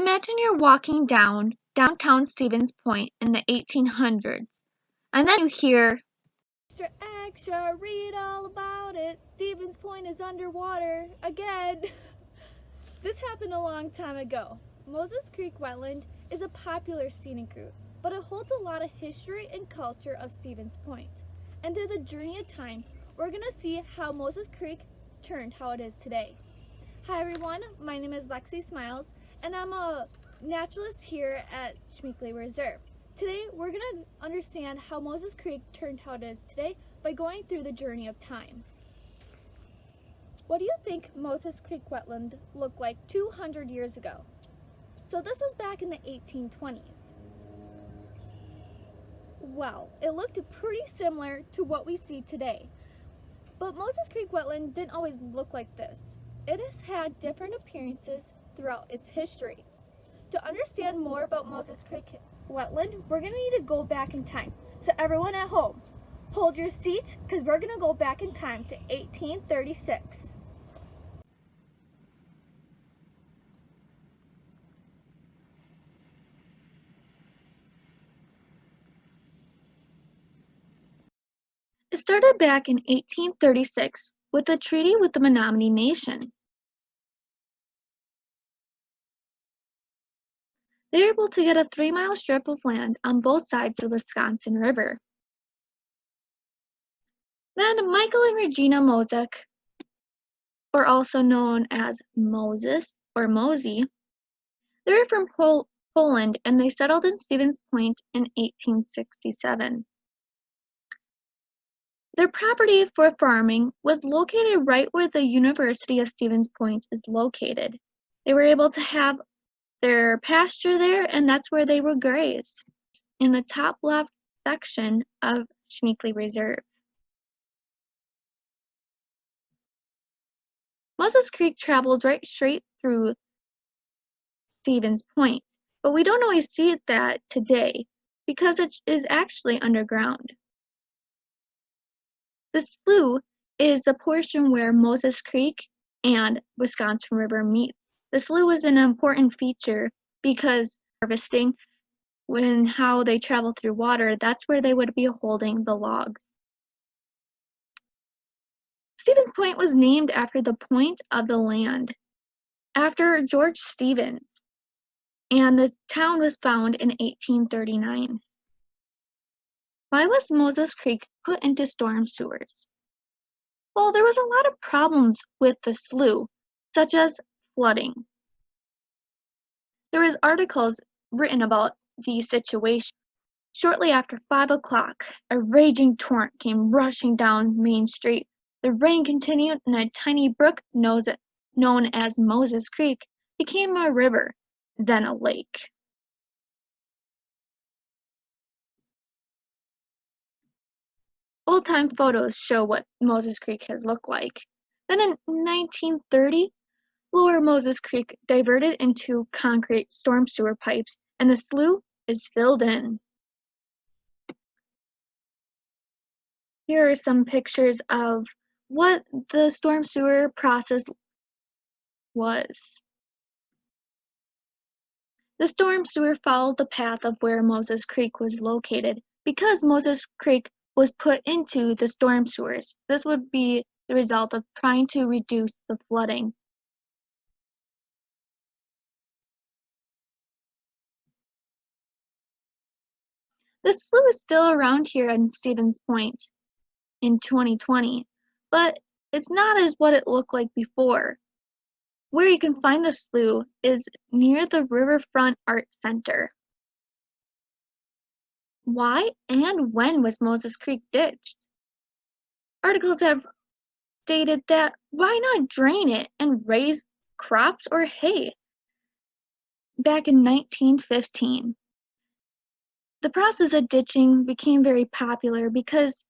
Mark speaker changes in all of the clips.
Speaker 1: Imagine you're walking down downtown Stevens Point in the 1800s, and then you hear,
Speaker 2: Extra, extra, read all about it. Stevens Point is underwater again. This happened a long time ago. Moses Creek Wetland is a popular scenic route, but it holds a lot of history and culture of Stevens Point. And through the journey of time, we're going to see how Moses Creek turned how it is today. Hi everyone, my name is Lexi Smiles, and I'm a naturalist here at Schmeeckle Reserve. Today, we're going to understand how Moses Creek turned how it is today by going through the journey of time. What do you think Moses Creek Wetland looked like 200 years ago? So this was back in the 1820s. Well, it looked pretty similar to what we see today. But Moses Creek Wetland didn't always look like this. It has had different appearances throughout its history. To understand more about Moses Creek Wetland, we're going to need to go back in time. So everyone at home, hold your seats because we're going to go back in time to 1836.
Speaker 1: it started back in 1836 with a treaty with the Menominee Nation. They were able to get a 3-mile strip of land on both sides of the Wisconsin River. Then Michael and Regina Mosek, or also known as Moses or Mosey, they were from Poland and they settled in Stevens Point in 1867. Their property for farming was located right where the University of Stevens Point is located. They were able to have their pasture there, and that's where they would graze, in the top left section of Schmeeckle Reserve. Moses Creek traveled right straight through Stevens Point, but we don't always see it that today because it is actually underground. The slough is the portion where Moses Creek and Wisconsin River meets. The slough was an important feature because harvesting, when how they travel through water, that's where they would be holding the logs. Stevens Point was named after the point of the land, after George Stevens, and the town was found in 1839. Why was Moses Creek put into storm sewers? Well, there was a lot of problems with the slough, such as flooding. There was articles written about the situation. Shortly after 5 o'clock, a raging torrent came rushing down Main Street. The rain continued, and a tiny brook known as Moses Creek became a river, then a lake. Old-time photos show what Moses Creek has looked like. Then in 1930, Lower Moses Creek diverted into concrete storm sewer pipes, and the slough is filled in. Here are some pictures of what the storm sewer process was. The storm sewer followed the path of where Moses Creek was located. Because Moses Creek was put into the storm sewers, this would be the result of trying to reduce the flooding. The slough is still around here in Stevens Point in 2020, but it's not as what it looked like before. Where you can find the slough is near the Riverfront Art Center. Why and when was Moses Creek ditched? Articles have stated that why not drain it and raise crops or hay? Back in 1915. The process of ditching became very popular because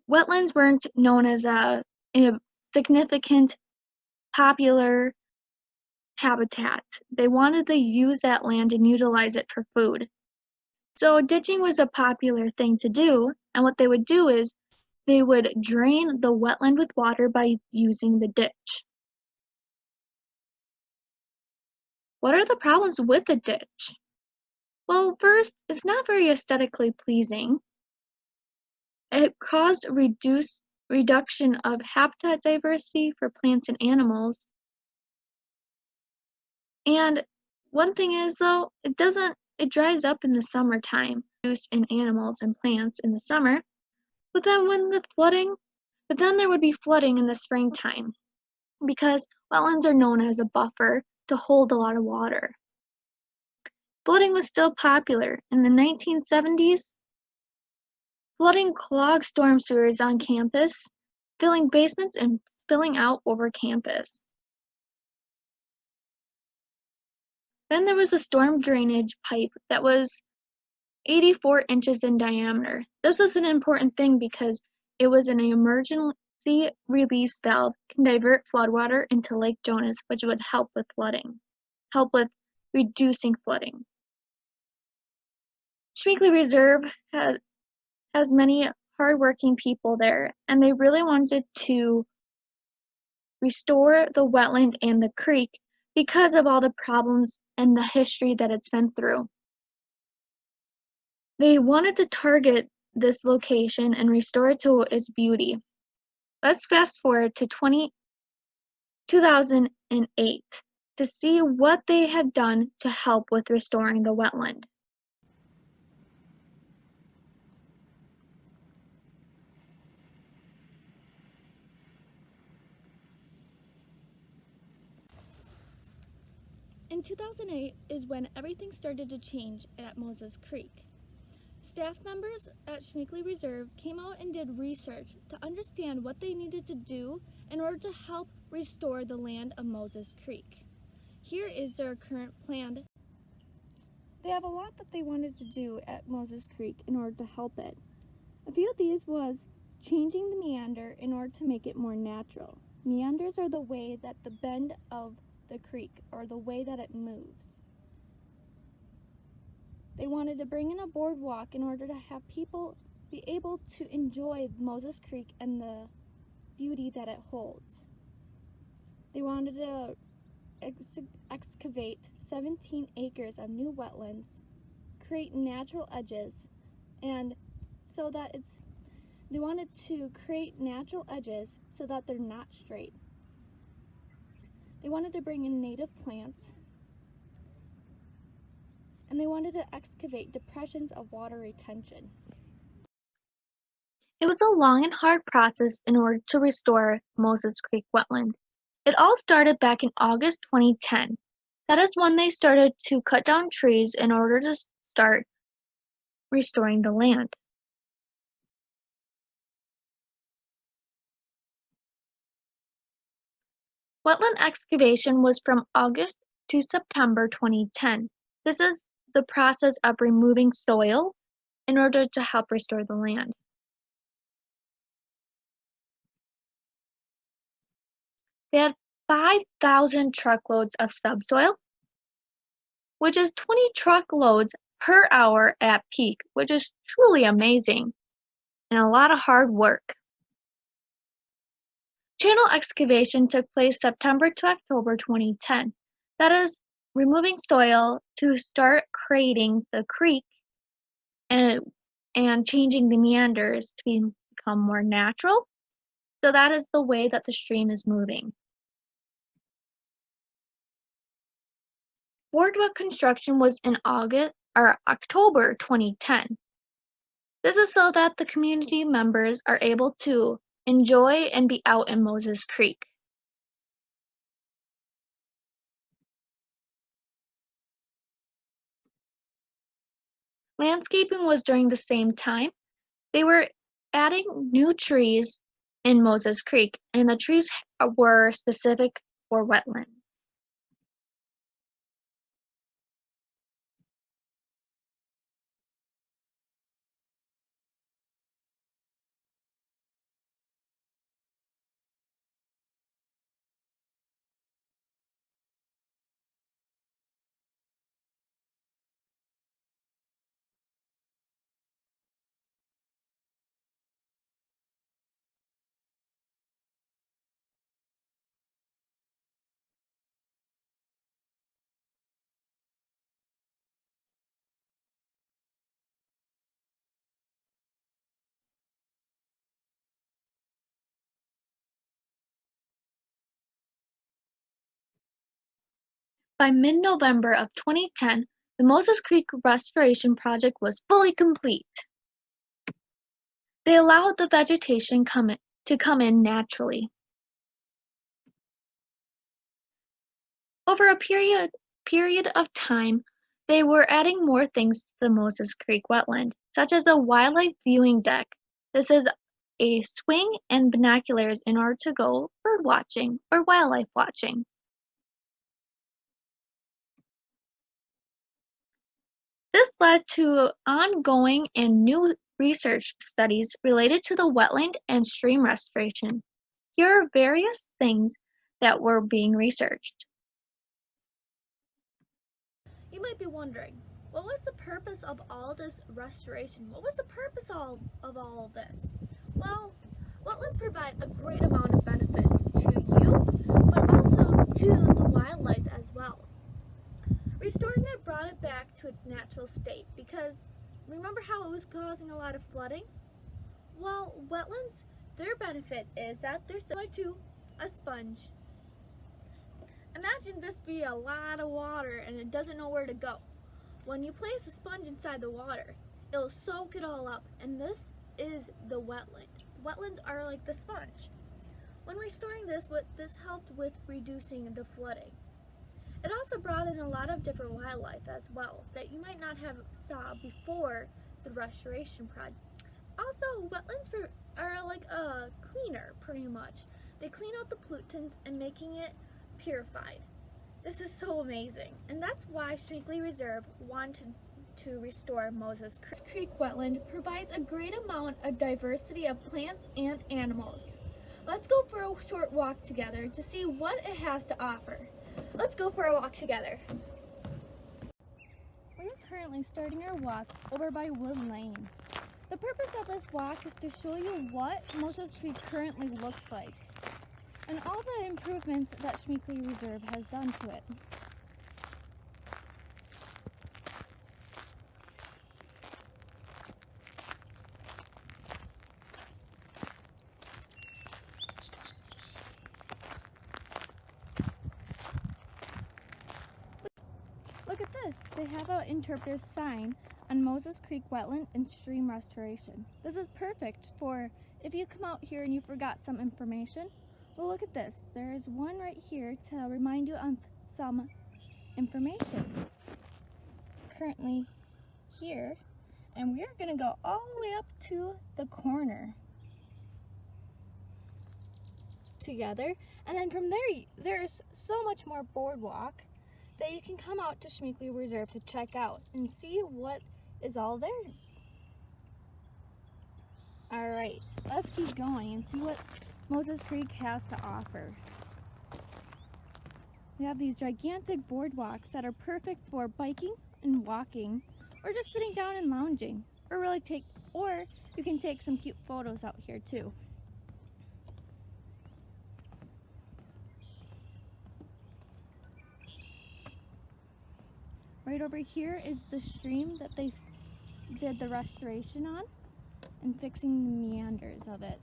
Speaker 1: wetlands weren't known as a significant popular habitat. They wanted to use that land and utilize it for food. So ditching was a popular thing to do, and what they would do is they would drain the wetland with water by using the ditch. What are the problems with the ditch? Well, first, it's not very aesthetically pleasing. It caused reduction of habitat diversity for plants and animals. And one thing is though, it dries up in the summertime, use in animals and plants in the summer, but then there would be flooding in the springtime because wetlands are known as a buffer to hold a lot of water. Flooding was still popular. In the 1970s, flooding clogged storm sewers on campus, filling basements and spilling out over campus. Then there was a storm drainage pipe that was 84 inches in diameter. This was an important thing because it was an emergency release valve can divert floodwater into Lake Jonas, which would help with reducing flooding. Schmeeckle Reserve has many hardworking people there, and they really wanted to restore the wetland and the creek because of all the problems and the history that it's been through. They wanted to target this location and restore it to its beauty. Let's fast forward to 2008 to see what they have done to help with restoring the wetland.
Speaker 2: In 2008 is when everything started to change at Moses Creek. Staff members at Schmeeckle Reserve came out and did research to understand what they needed to do in order to help restore the land of Moses Creek. Here is their current plan. They have a lot that they wanted to do at Moses Creek in order to help it. A few of these was changing the meander in order to make it more natural. Meanders are the way that the bend of the creek or the way that it moves. They wanted to bring in a boardwalk in order to have people be able to enjoy Moses Creek and the beauty that it holds. They wanted to excavate 17 acres of new wetlands, create natural edges, and so that they wanted to create natural edges so that they're not straight. They wanted to bring in native plants, and they wanted to excavate depressions of water retention.
Speaker 1: It was a long and hard process in order to restore Moses Creek wetland. It all started back in August 2010. That is when they started to cut down trees in order to start restoring the land. Wetland excavation was from August to September 2010. This is the process of removing soil in order to help restore the land. They had 5,000 truckloads of subsoil, which is 20 truckloads per hour at peak, which is truly amazing and a lot of hard work. Channel excavation took place September to October 2010. That is removing soil to start creating the creek and changing the meanders to become more natural. So that is the way that the stream is moving. Boardwalk construction was in October 2010. This is so that the community members are able to enjoy and be out in Moses Creek. Landscaping was during the same time. They were adding new trees in Moses Creek, and the trees were specific for wetlands. By mid-November of 2010, the Moses Creek restoration project was fully complete. They allowed the vegetation to come in naturally. Over a period of time, they were adding more things to the Moses Creek wetland, such as a wildlife viewing deck. This is a swing and binoculars in order to go bird watching or wildlife watching. This led to ongoing and new research studies related to the wetland and stream restoration. Here are various things that were being researched.
Speaker 2: You might be wondering, what was the purpose of all this restoration? What was the purpose of all of this? Well, wetlands provide a great amount of benefits to you, but also to the wildlife as well. Restoring it brought it back to its natural state because remember how it was causing a lot of flooding? Well, wetlands, their benefit is that they're similar to a sponge. Imagine this be a lot of water and it doesn't know where to go. When you place a sponge inside the water, it'll soak it all up, and this is the wetland. Wetlands are like the sponge. When restoring this helped with reducing the flooding. It also brought in a lot of different wildlife as well that you might not have saw before the restoration project. Also, wetlands are like a cleaner pretty much. They clean out the pollutants and making it purified. This is so amazing, and that's why Schmeeckle Reserve wanted to restore Moses Creek wetland. Provides a great amount of diversity of plants and animals. Let's go for a short walk together to see what it has to offer. Let's go for a walk together. We are currently starting our walk over by Wood Lane. The purpose of this walk is to show you what Moses Creek currently looks like and all the improvements that Schmeeckle Reserve has done to it. Look at this, they have an interpretive sign on Moses Creek wetland and stream restoration. This is perfect for if you come out here and you forgot some information. Well, look at this. There is one right here to remind you of some information. Currently here, and we are going to go all the way up to the corner together, and then from there there's so much more boardwalk that you can come out to Schmeeckle Reserve to check out and see what is all there. Alright, let's keep going and see what Moses Creek has to offer. We have these gigantic boardwalks that are perfect for biking and walking, or just sitting down and lounging, or you can take some cute photos out here too. Right over here is the stream that they did the restoration on and fixing the meanders of it.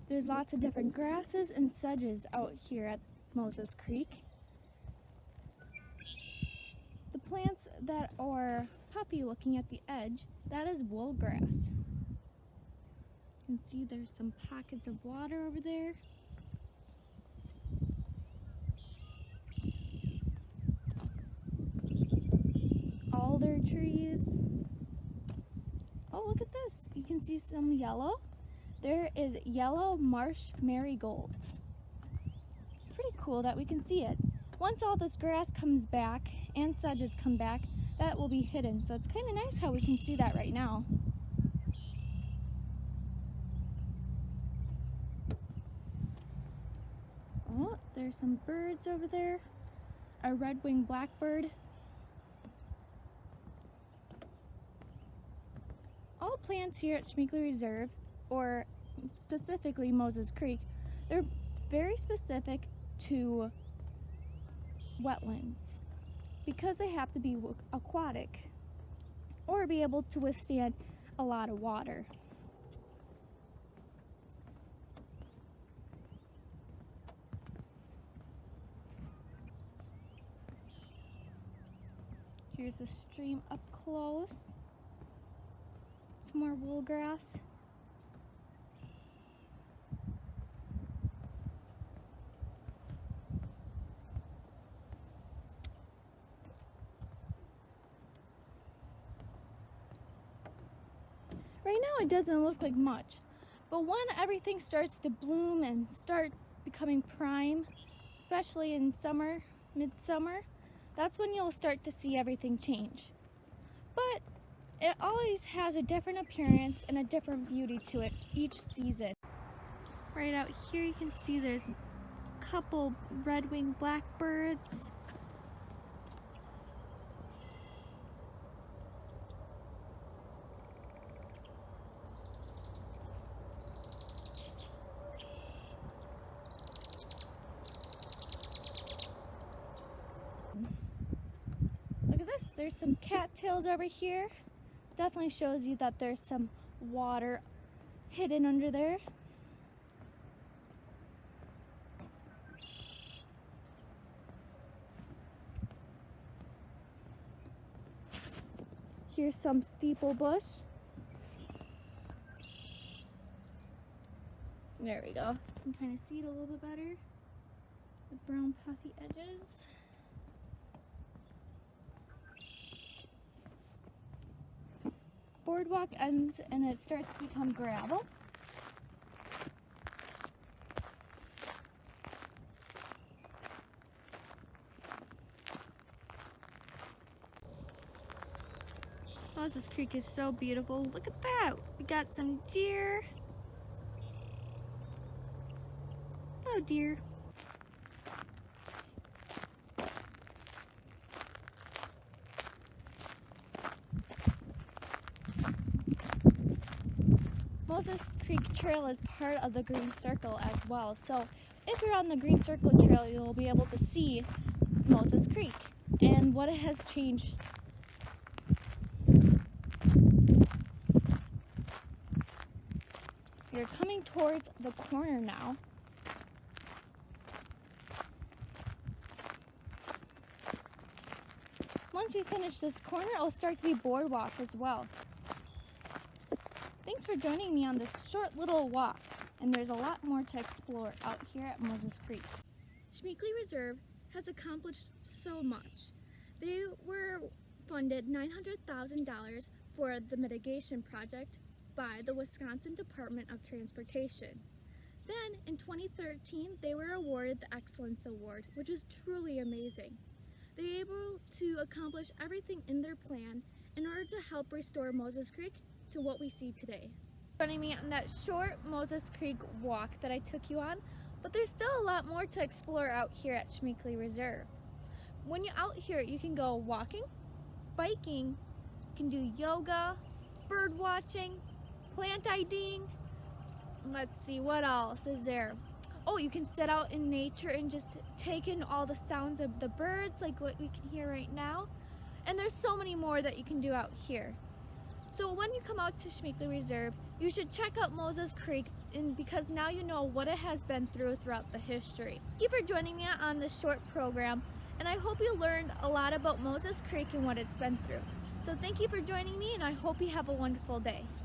Speaker 2: There's lots of different grasses and sedges out here at Moses Creek. The plants that are puffy looking at the edge, that is wool grass. You can see there's some pockets of water over there. Alder trees. Oh, look at this. You can see some yellow. There is yellow marsh marigolds. Pretty cool that we can see it. Once all this grass comes back and sedges come back, that will be hidden. So it's kind of nice how we can see that right now. Oh, there's some birds over there. A red-winged blackbird. All plants here at Schmeeckle Reserve, or specifically Moses Creek, they're very specific to wetlands because they have to be aquatic or be able to withstand a lot of water. Here's a stream up close. Some more wool grass. Right now it doesn't look like much, but when everything starts to bloom and start becoming prime, especially in summer, midsummer, that's when you'll start to see everything change. But it always has a different appearance and a different beauty to it each season. Right out here you can see there's a couple red-winged blackbirds. Look at this, there's some cattails over here. Definitely shows you that there's some water hidden under there. Here's some steeple bush. There we go. You can kind of see it a little bit better. The brown puffy edges. Boardwalk ends and it starts to become gravel. Moses Creek is so beautiful. Look at that. We got some deer. Oh, deer. Moses Creek Trail is part of the Green Circle as well. So if you're on the Green Circle Trail, you'll be able to see Moses Creek and what it has changed. You're coming towards the corner now. Once we finish this corner, it'll start to be boardwalk as well. Thanks for joining me on this short little walk, and there's a lot more to explore out here at Moses Creek. Schmeeckle Reserve has accomplished so much. They were funded $900,000 for the mitigation project by the Wisconsin Department of Transportation. Then in 2013, they were awarded the Excellence Award, which is truly amazing. They were able to accomplish everything in their plan in order to help restore Moses Creek to what we see today. Joining me on that short Moses Creek walk that I took you on, but there's still a lot more to explore out here at Schmeeckle Reserve. When you're out here, you can go walking, biking, you can do yoga, bird watching, plant IDing. Let's see, what else is there? Oh, you can sit out in nature and just take in all the sounds of the birds like what we can hear right now. And there's so many more that you can do out here. So when you come out to Schmeeckle Reserve, you should check out Moses Creek because now you know what it has been through throughout the history. Thank you for joining me on this short program, and I hope you learned a lot about Moses Creek and what it's been through. So thank you for joining me, and I hope you have a wonderful day.